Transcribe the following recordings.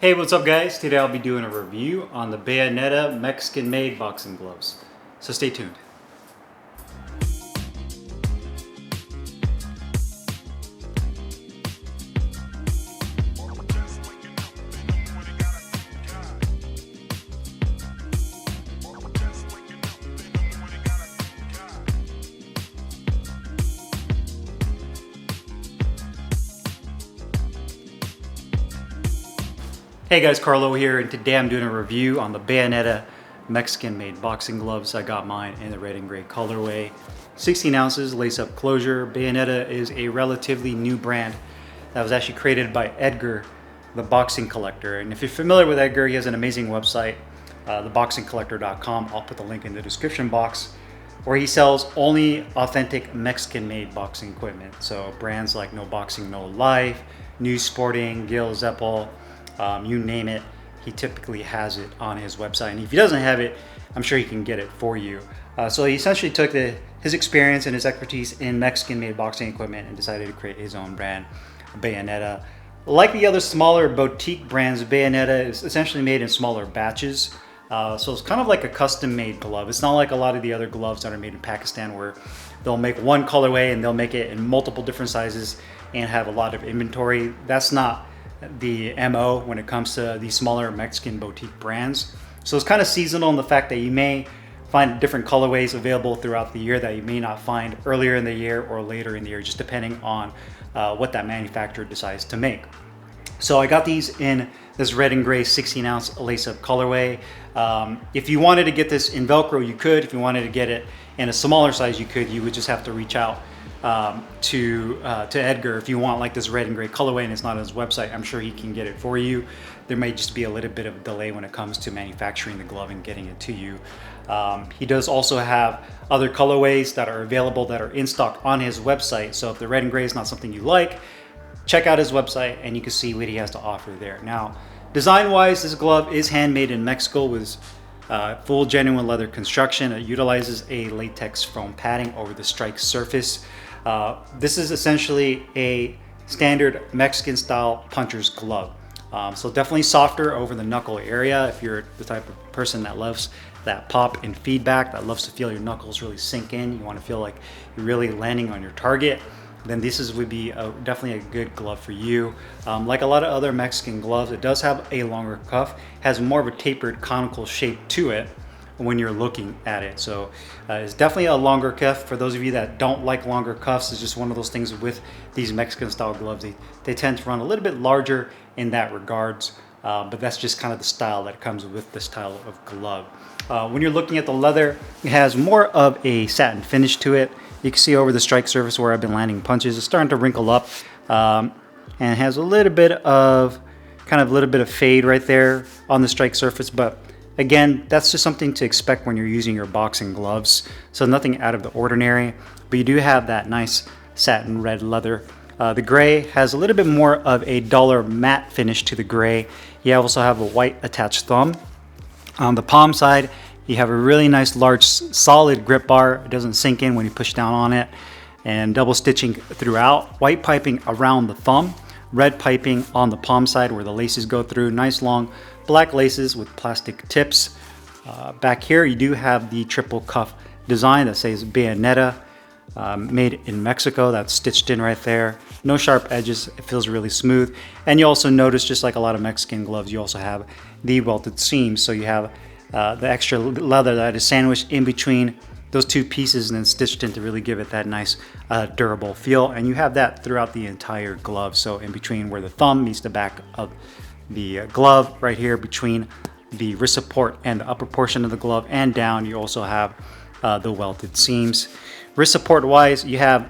Hey, what's up guys? Today I'll be doing a review on the Bayoneta Mexican-made boxing gloves. So stay tuned. Hey guys, Carlo here, and today I'm doing a review on the Bayoneta Mexican-made boxing gloves. I got mine in the red and gray colorway. 16 ounces, lace-up closure. Bayoneta is a relatively new brand that was actually created by Edgar, the boxing collector. And if you're familiar with Edgar, he has an amazing website, theboxingcollector.com. I'll put the link in the description box, where he sells only authentic Mexican-made boxing equipment. So brands like No Boxing, No Life, New Sporting, Gil Zeppel, you name it, he typically has it on his website. And if he doesn't have it, I'm sure he can get it for you. So he essentially took his experience and his expertise in Mexican-made boxing equipment and decided to create his own brand, Bayoneta. Like the other smaller boutique brands, Bayoneta is essentially made in smaller batches. So it's kind of like a custom-made glove. It's not like a lot of the other gloves that are made in Pakistan where they'll make one colorway and they'll make it in multiple different sizes and have a lot of inventory. That's not the MO when it comes to these smaller Mexican boutique brands. So it's kind of seasonal in the fact that you may find different colorways available throughout the year that you may not find earlier in the year or later in the year, just depending on what that manufacturer decides to make. So I got these in this red and gray 16 ounce lace-up colorway. If you wanted to get this in Velcro, you could. If you wanted to get it in a smaller size, you could. You would just have to reach out to Edgar. If you want like this red and gray colorway and it's not on his website, I'm sure he can get it for you. There may just be a little bit of a delay when it comes to manufacturing the glove and getting it to you. He does also have other colorways that are available that are in stock on his website. So if the red and gray is not something you like, check out his website and you can see what he has to offer there. Now, design-wise, this glove is handmade in Mexico with full genuine leather construction. It utilizes a latex foam padding over the strike surface. This is essentially a standard Mexican style puncher's glove. So definitely softer over the knuckle area. If you're the type of person that loves that pop and feedback, that loves to feel your knuckles really sink in, you want to feel like you're really landing on your target, then this would be definitely a good glove for you. Like a lot of other Mexican gloves, it does have a longer cuff, has more of a tapered conical shape to it when you're looking at it. So it's definitely a longer cuff. For those of you that don't like longer cuffs, it's just one of those things with these Mexican style gloves. They tend to run a little bit larger in that regards, but that's just kind of the style that comes with this style of glove. When you're looking at the leather, it has more of a satin finish to it. You can see over the strike surface where I've been landing punches, it's starting to wrinkle up, and it has a little bit of fade right there on the strike surface. But again, that's just something to expect when you're using your boxing gloves. So nothing out of the ordinary, but you do have that nice satin red leather. The gray has a little bit more of a duller matte finish to the gray. You also have a white attached thumb. On the palm side, you have a really nice large solid grip bar. It doesn't sink in when you push down on it. And double stitching throughout. White piping around the thumb. Red piping on the palm side where the laces go through. Nice long black laces with plastic tips. Back here you do have the triple cuff design that says Bayoneta, made in Mexico. That's stitched in right there. No sharp edges. It feels really smooth. And you also notice, just like a lot of Mexican gloves, you also have the welted seams. So you have the extra leather that is sandwiched in between those two pieces and then stitched in to really give it that nice durable feel. And you have that throughout the entire glove. So in between where the thumb meets the back of the glove, right here between the wrist support and the upper portion of the glove and down, you also have the welted seams. Wrist support wise, you have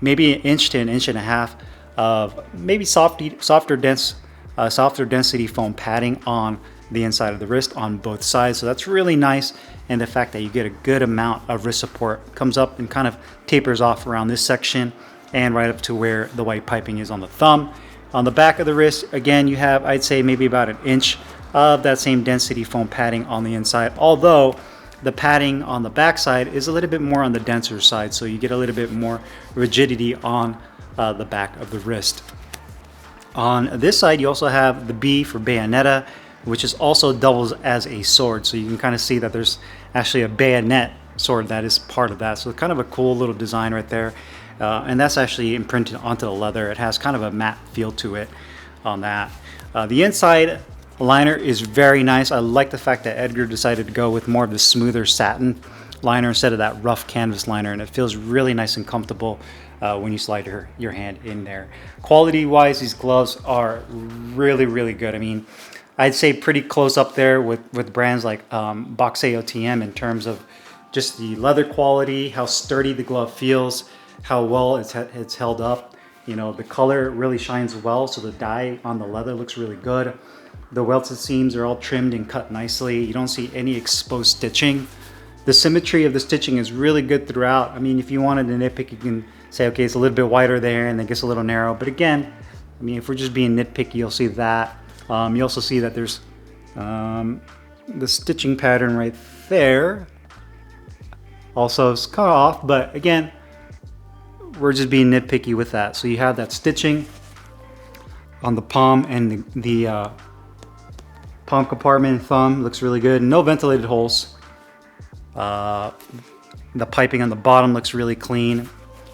maybe an inch to an inch and a half of maybe softer density foam padding on the inside of the wrist on both sides. So that's really nice. And the fact that you get a good amount of wrist support comes up and kind of tapers off around this section and right up to where the white piping is on the thumb. On the back of the wrist, again, you have, I'd say, maybe about an inch of that same density foam padding on the inside, although the padding on the back side is a little bit more on the denser side, so you get a little bit more rigidity on the back of the wrist. On this side, you also have the B for Bayoneta, which is also doubles as a sword. So you can kind of see that there's actually a bayonet sword that is part of that. So kind of a cool little design right there. And that's actually imprinted onto the leather. It has kind of a matte feel to it on that. The inside liner is very nice. I like the fact that Edgar decided to go with more of the smoother satin liner instead of that rough canvas liner, and it feels really nice and comfortable when you slide your hand in there. Quality wise, these gloves are really good. I mean, I'd say pretty close up there with brands like Boxeo TM in terms of just the leather quality, how sturdy the glove feels, how well it's held up. You know, the color really shines well, so the dye on the leather looks really good. The welted seams are all trimmed and cut nicely. You don't see any exposed stitching. The symmetry of the stitching is really good throughout. I mean, if you wanted to nitpick, you can say, okay, it's a little bit wider there and then it gets a little narrow. But again, I mean, if we're just being nitpicky, you'll see that. You also see that there's the stitching pattern right there. Also, it's cut off, but again, we're just being nitpicky with that. So you have that stitching on the palm and the palm compartment and thumb. Looks really good. No ventilated holes. The piping on the bottom looks really clean.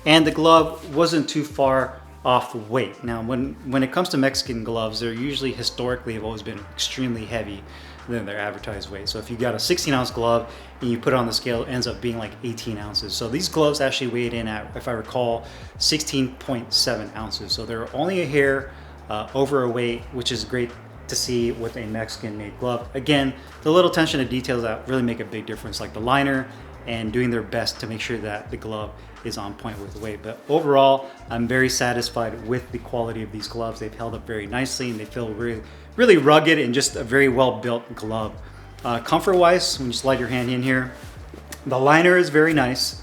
And the glove wasn't too far off weight. Now, when it comes to Mexican gloves, they're usually historically have always been extremely heavy than their advertised weight. So if you got a 16-ounce glove and you put it on the scale, it ends up being like 18 ounces. So these gloves actually weighed in at, if I recall, 16.7 ounces. So they're only a hair over a weight, which is great to see with a Mexican made glove. Again, the little attention to details that really make a big difference, like the liner and doing their best to make sure that the glove is on point with the weight. But overall, I'm very satisfied with the quality of these gloves. They've held up very nicely and they feel really rugged and just a very well built glove. Comfort wise, when you slide your hand in here, the liner is very nice.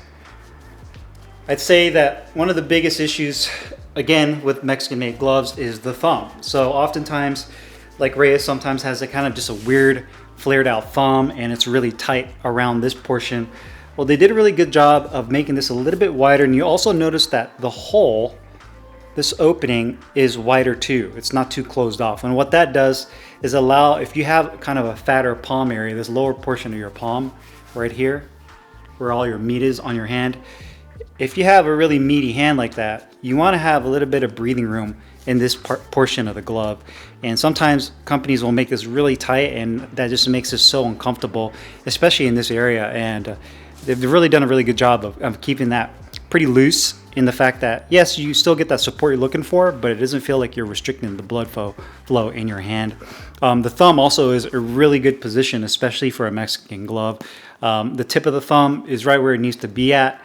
I'd say that one of the biggest issues, again, with Mexican made gloves is the thumb. So oftentimes, like Reyes sometimes has a kind of just a weird flared out thumb and it's really tight around this portion. Well, they did a really good job of making this a little bit wider, and you also notice that the hole, this opening, is wider too. It's not too closed off. And what that does is allow, if you have kind of a fatter palm area, this lower portion of your palm right here, where all your meat is on your hand, if you have a really meaty hand like that, you want to have a little bit of breathing room in this portion of the glove. And sometimes companies will make this really tight, and that just makes it so uncomfortable, especially in this area. And they've really done a really good job of keeping that pretty loose, in the fact that, yes, you still get that support you're looking for, but it doesn't feel like you're restricting the blood flow in your hand. The thumb also is a really good position, especially for a Mexican glove. The tip of the thumb is right where it needs to be at.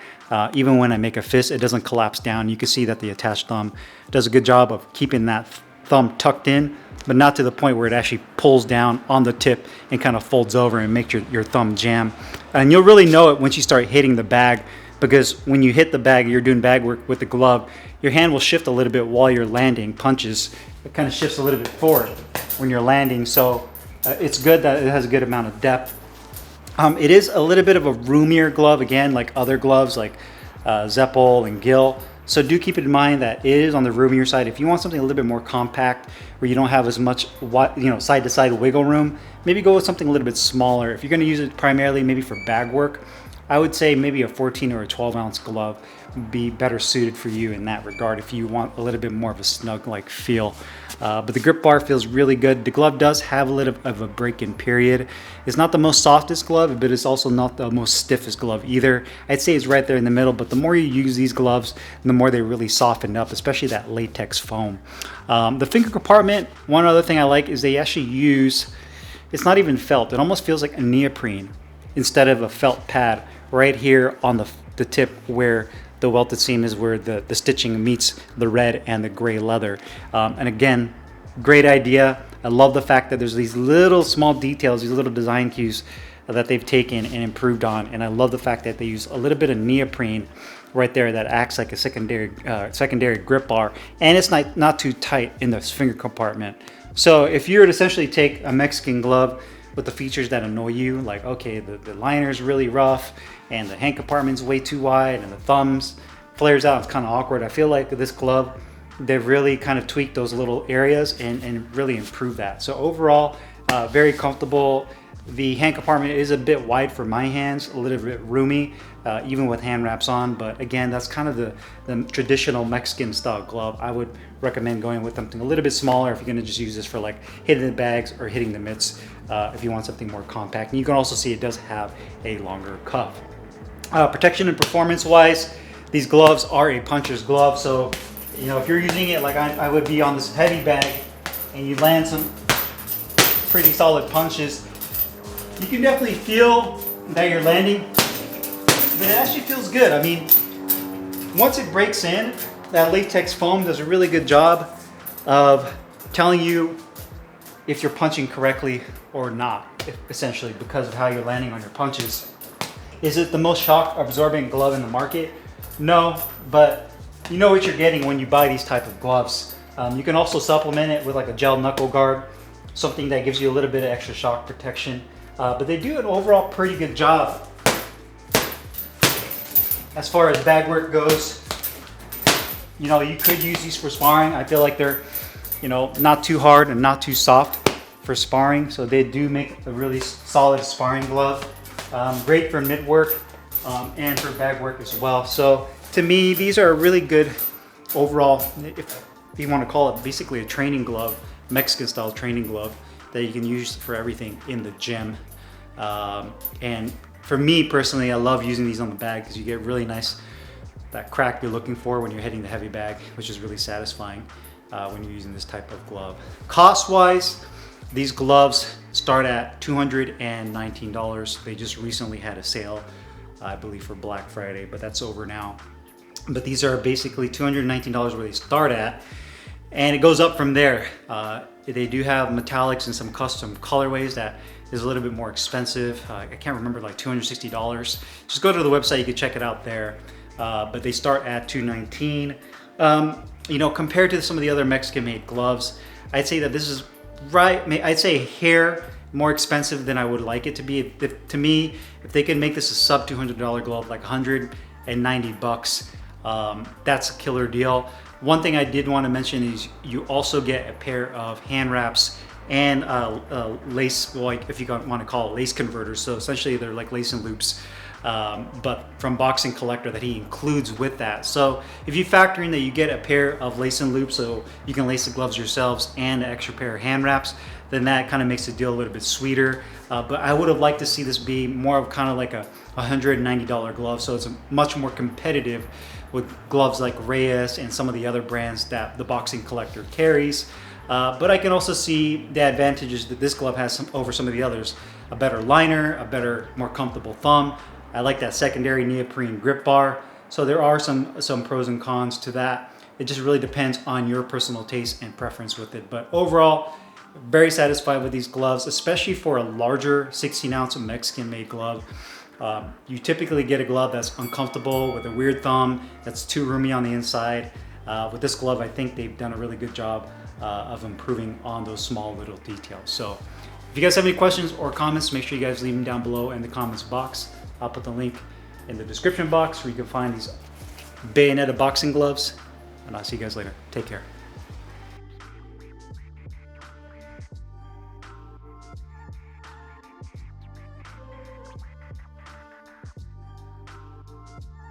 Even when I make a fist, it doesn't collapse down. You can see that the attached thumb does a good job of keeping that thumb tucked in, but not to the point where it actually pulls down on the tip and kind of folds over and makes your thumb jam. And you'll really know it once you start hitting the bag, because when you hit the bag, you're doing bag work with the glove, your hand will shift a little bit while you're landing punches. It kind of shifts a little bit forward when you're landing. So it's good that it has a good amount of depth. It is a little bit of a roomier glove, again, like other gloves like Zeppel and Gill. So do keep in mind that it is on the roomier side. If you want something a little bit more compact, where you don't have as much side-to-side wiggle room, maybe go with something a little bit smaller. If you're going to use it primarily maybe for bag work, I would say maybe a 14 or a 12 ounce glove would be better suited for you in that regard if you want a little bit more of a snug-like feel. But the grip bar feels really good. The glove does have a little bit of a break-in period. It's not the most softest glove, but it's also not the most stiffest glove either. I'd say it's right there in the middle, but the more you use these gloves, the more they really soften up, especially that latex foam. The finger compartment, one other thing I like is they actually use, it's not even felt, it almost feels like a neoprene instead of a felt pad right here on the tip where the welted seam is, where the stitching meets the red and the gray leather. And again, great idea. I love the fact that there's these little small details, these little design cues that they've taken and improved on. And I love the fact that they use a little bit of neoprene right there that acts like a secondary grip bar, and it's not too tight in the finger compartment. So if you were to essentially take a Mexican glove with the features that annoy you, like, okay, the liner is really rough and the hand compartment's way too wide and the thumbs flares out, it's kind of awkward, I feel like this glove they've really kind of tweaked those little areas and really improved that. So overall, very comfortable. The hand compartment is a bit wide for my hands, a little bit roomy, even with hand wraps on. But again, that's kind of the traditional Mexican style glove. I would recommend going with something a little bit smaller if you're gonna just use this for like hitting the bags or hitting the mitts, if you want something more compact. And you can also see it does have a longer cuff. Protection and performance wise, these gloves are a puncher's glove. So, you know, if you're using it like I would be on this heavy bag and you land some pretty solid punches, you can definitely feel that you're landing, but it actually feels good. I mean, once it breaks in, that latex foam does a really good job of telling you if you're punching correctly or not, essentially, because of how you're landing on your punches. Is it the most shock absorbing glove in the market? No, but you know what you're getting when you buy these type of gloves. You can also supplement it with like a gel knuckle guard, something that gives you a little bit of extra shock protection. But they do an overall pretty good job. As far as bag work goes, you know, you could use these for sparring. I feel like they're, you know, not too hard and not too soft for sparring. So they do make a really solid sparring glove. Great for mitt work and for bag work as well. So to me, these are a really good overall, if you want to call it basically a training glove, Mexican style training glove that you can use for everything in the gym. And for me personally, I love using these on the bag because you get really nice, that crack you're looking for when you're hitting the heavy bag, which is really satisfying when you're using this type of glove. Cost wise, these gloves start at $219. They just recently had a sale, I believe for Black Friday, but that's over now. But these are basically $219 where they start at, and it goes up from there. They do have metallics and some custom colorways that is a little bit more expensive. I can't remember, like $260. Just go to the website, you can check it out there. But they start at $219. You know, compared to some of the other Mexican made gloves, I'd say that this is right, I'd say a hair more expensive than I would like it to be. To me, if they could make this a sub $200 glove, like 190 bucks, that's a killer deal. One thing I did want to mention is you also get a pair of hand wraps and lace, like if you want to call it lace converters. So essentially they're like lace and loops, but from Boxing Collector that he includes with that. So if you factor in that you get a pair of lace and loops so you can lace the gloves yourselves and an extra pair of hand wraps, then that kind of makes the deal a little bit sweeter. But I would have liked to see this be more of kind of like a $190 glove, so it's much more competitive with gloves like Reyes and some of the other brands that the Boxing Collector carries. But I can also see the advantages that this glove has over some of the others. A better liner, a better, more comfortable thumb. I like that secondary neoprene grip bar. So there are some pros and cons to that. It just really depends on your personal taste and preference with it. But overall, very satisfied with these gloves, especially for a larger 16-ounce Mexican made glove. You typically get a glove that's uncomfortable with a weird thumb, that's too roomy on the inside. With this glove, I think they've done a really good job of improving on those small little details. So if you guys have any questions or comments, make sure you guys leave them down below in the comments box. I'll put the link in the description box where you can find these Bayoneta boxing gloves, and I'll see you guys later. Take care.